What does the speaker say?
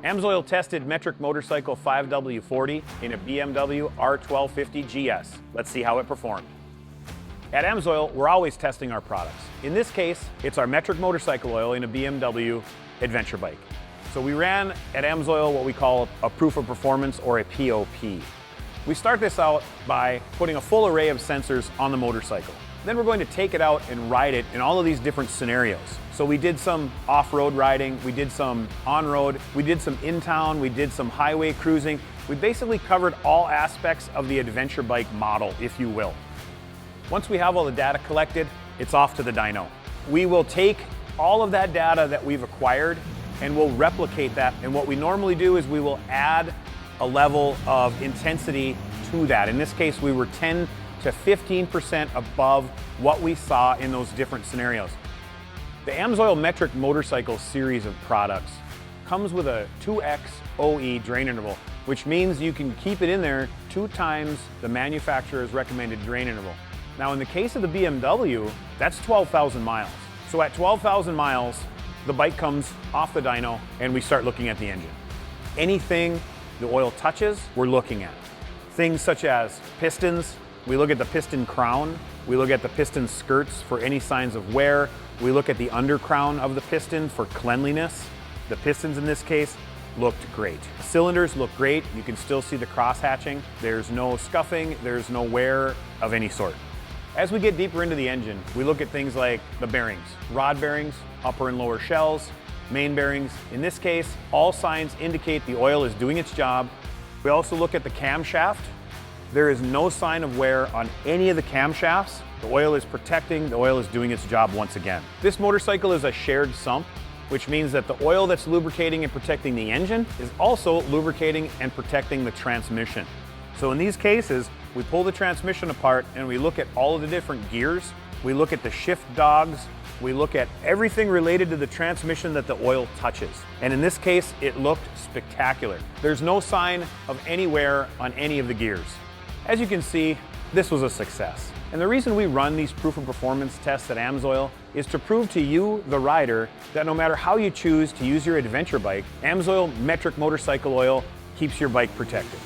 AMSOIL tested metric motorcycle 5W40 in a BMW R1250 GS. Let's see how it performed. At AMSOIL, we're always testing our products. In this case, it's our metric motorcycle oil in a BMW adventure bike. So we ran at AMSOIL what we call a proof of performance, or a POP. We start this out by putting a full array of sensors on the motorcycle. Then we're going to take it out and ride it in all of these different scenarios. So we did some off-road riding, we did some on-road, we did some in-town, we did some highway cruising. We basically covered all aspects of the adventure bike model, if you will. Once we have all the data collected, it's off to the dyno. We will take all of that data that we've acquired and we'll replicate that. And what we normally do is we will add a level of intensity to that. In this case, we were 10 to 15% above what we saw in those different scenarios. The AMSOIL metric motorcycle series of products comes with a 2x OE drain interval, which means you can keep it in there 2 times the manufacturer's recommended drain interval. Now in the case of the BMW, that's 12,000 miles. So at 12,000 miles, the bike comes off the dyno and we start looking at the engine. Anything the oil touches, we're looking at. Things such as pistons, we look at the piston crown, we look at the piston skirts for any signs of wear, we look at the undercrown of the piston for cleanliness. The pistons in this case looked great. The cylinders look great, you can still see the cross hatching, there's no scuffing, there's no wear of any sort. As we get deeper into the engine, we look at things like the bearings, rod bearings, upper and lower shells, main bearings. In this case, all signs indicate the oil is doing its job. We also look at the camshaft. There is no sign of wear on any of the camshafts. The oil is protecting, the oil is doing its job once again. This motorcycle is a shared sump, which means that the oil that's lubricating and protecting the engine is also lubricating and protecting the transmission. So in these cases, we pull the transmission apart and we look at all of the different gears. We look at the shift dogs. We look at everything related to the transmission that the oil touches. And in this case, it looked spectacular. There's no sign of any wear on any of the gears. As you can see, this was a success. And the reason we run these proof of performance tests at AMSOIL is to prove to you, the rider, that no matter how you choose to use your adventure bike, AMSOIL metric motorcycle oil keeps your bike protected.